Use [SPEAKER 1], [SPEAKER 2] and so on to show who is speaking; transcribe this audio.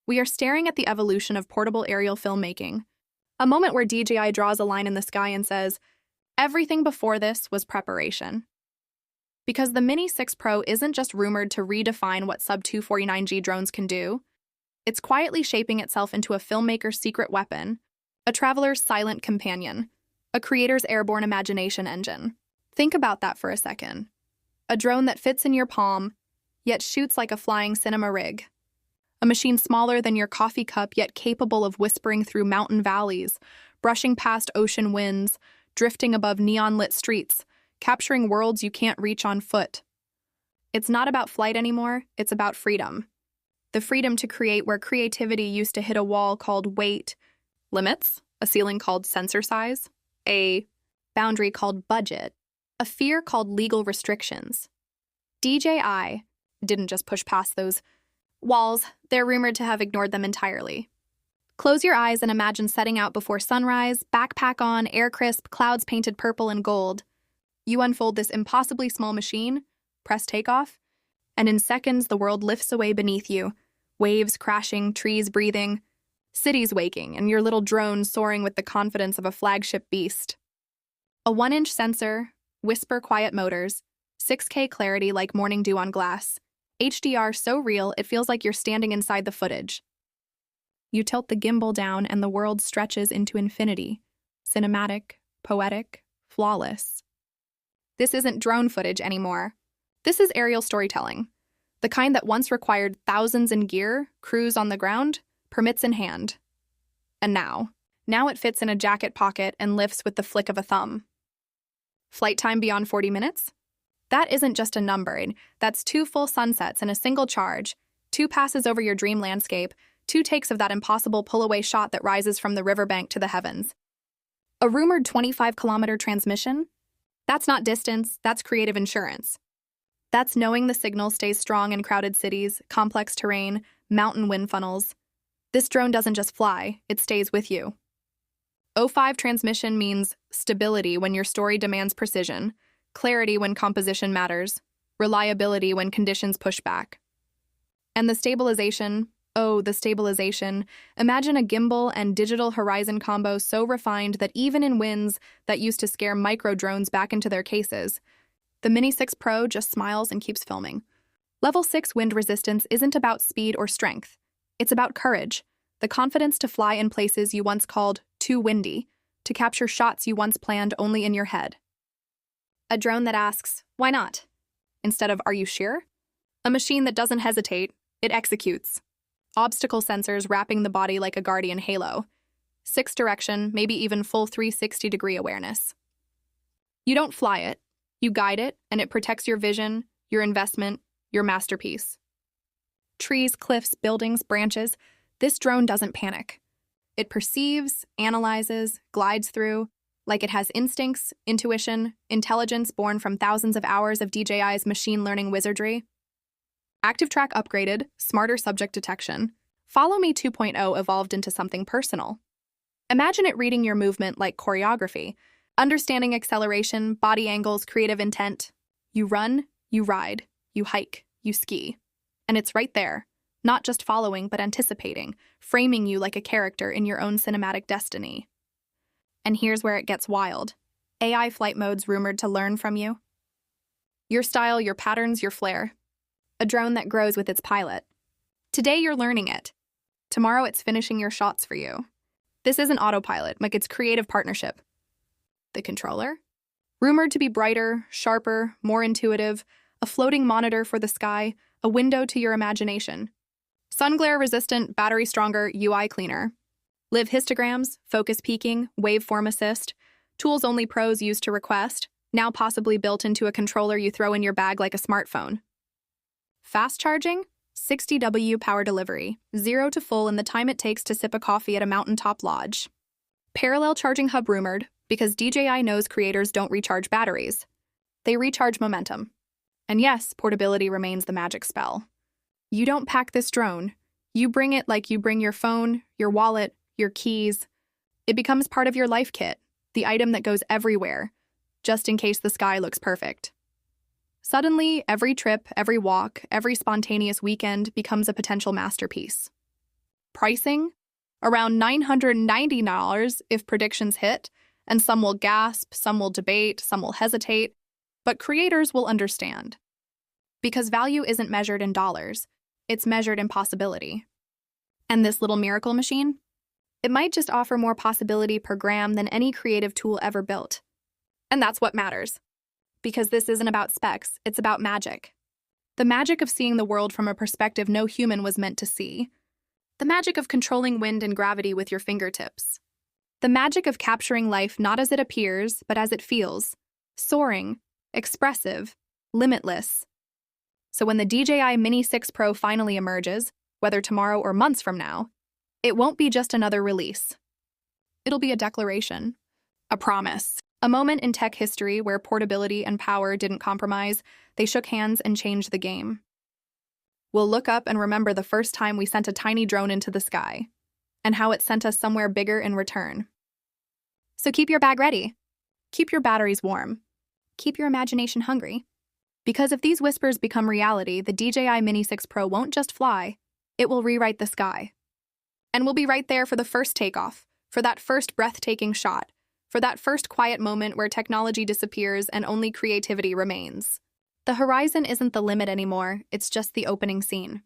[SPEAKER 1] We are staring at the evolution of portable aerial filmmaking, a moment where DJI draws a line in the sky and says, everything before this was preparation. Because the Mini 6 Pro isn't just rumored to redefine what sub-249G drones can do, it's quietly shaping itself into a filmmaker's secret weapon, a traveler's silent companion, a creator's airborne imagination engine. Think about that for a second. A drone that fits in your palm, yet shoots like a flying cinema rig. A machine smaller than your coffee cup, yet capable of whispering through mountain valleys, brushing past ocean winds, drifting above neon-lit streets, capturing worlds you can't reach on foot. It's not about flight anymore, it's about freedom. The freedom to create where creativity used to hit a wall called weight, limits, a ceiling called sensor size, a boundary called budget, a fear called legal restrictions. DJI didn't just push past those walls, they're rumored to have ignored them entirely. Close your eyes and imagine setting out before sunrise, backpack on, air crisp, clouds painted purple and gold. You unfold this impossibly small machine, press takeoff, and in seconds the world lifts away beneath you, waves crashing, trees breathing, cities waking, and your little drone soaring with the confidence of a flagship beast. A 1-inch sensor, whisper quiet motors, 6K clarity like morning dew on glass, HDR so real it feels like you're standing inside the footage. You tilt the gimbal down and the world stretches into infinity, cinematic, poetic, flawless. This isn't drone footage anymore. This is aerial storytelling, the kind that once required thousands in gear, crews on the ground, permits in hand. And now it fits in a jacket pocket and lifts with the flick of a thumb. Flight time beyond 40 minutes? That isn't just a number, that's 2 full sunsets in a single charge, 2 passes over your dream landscape, 2 takes of that impossible pull-away shot that rises from the riverbank to the heavens. A rumored 25-kilometer transmission? That's not distance, that's creative insurance. That's knowing the signal stays strong in crowded cities, complex terrain, mountain wind funnels. This drone doesn't just fly, it stays with you. O5 transmission means stability when your story demands precision, clarity when composition matters, reliability when conditions push back. And the stabilization, imagine a gimbal and digital horizon combo so refined that even in winds that used to scare micro drones back into their cases, the Mini 6 Pro just smiles and keeps filming. Level 6 wind resistance isn't about speed or strength. It's about courage, the confidence to fly in places you once called too windy, to capture shots you once planned only in your head. A drone that asks, why not? Instead of, are you sure? A machine that doesn't hesitate, it executes. Obstacle sensors wrapping the body like a guardian halo. 6 direction, maybe even full 360-degree awareness. You don't fly it, you guide it, and it protects your vision, your investment, your masterpiece. Trees, cliffs, buildings, branches, this drone doesn't panic. It perceives, analyzes, glides through, like it has instincts, intuition, intelligence born from thousands of hours of DJI's machine learning wizardry. Active Track upgraded, smarter subject detection. Follow Me 2.0 evolved into something personal. Imagine it reading your movement like choreography, understanding acceleration, body angles, creative intent. You run, you ride, you hike, you ski. And it's right there, not just following but anticipating, framing you like a character in your own cinematic destiny. And here's where it gets wild. AI flight modes rumored to learn from you. Your style, your patterns, your flair. A drone that grows with its pilot. Today you're learning it. Tomorrow it's finishing your shots for you. This isn't autopilot, like it's creative partnership. The controller? Rumored to be brighter, sharper, more intuitive, a floating monitor for the sky, a window to your imagination. Sun glare resistant, battery stronger, UI cleaner. Live histograms, focus peaking, waveform assist, tools only pros use to request, now possibly built into a controller you throw in your bag like a smartphone. Fast charging? 60W power delivery, 0 to full in the time it takes to sip a coffee at a mountaintop lodge. Parallel charging hub rumored, because DJI knows creators don't recharge batteries. They recharge momentum. And yes, portability remains the magic spell. You don't pack this drone. You bring it like you bring your phone, your wallet, your keys. It becomes part of your life kit, the item that goes everywhere, just in case the sky looks perfect. Suddenly, every trip, every walk, every spontaneous weekend becomes a potential masterpiece. Pricing? Around $990 if predictions hit, and some will gasp, some will debate, some will hesitate, but creators will understand. Because value isn't measured in dollars, it's measured in possibility. And this little miracle machine? It might just offer more possibility per gram than any creative tool ever built. And that's what matters. Because this isn't about specs, it's about magic. The magic of seeing the world from a perspective no human was meant to see. The magic of controlling wind and gravity with your fingertips. The magic of capturing life not as it appears, but as it feels. Soaring, expressive, limitless. So when the DJI Mini 6 Pro finally emerges, whether tomorrow or months from now, it won't be just another release. It'll be a declaration, a promise, a moment in tech history where portability and power didn't compromise, they shook hands and changed the game. We'll look up and remember the first time we sent a tiny drone into the sky, and how it sent us somewhere bigger in return. So keep your bag ready. Keep your batteries warm. Keep your imagination hungry. Because if these whispers become reality, the DJI Mini 6 Pro won't just fly, it will rewrite the sky. And we'll be right there for the first takeoff, for that first breathtaking shot, for that first quiet moment where technology disappears and only creativity remains. The horizon isn't the limit anymore, it's just the opening scene.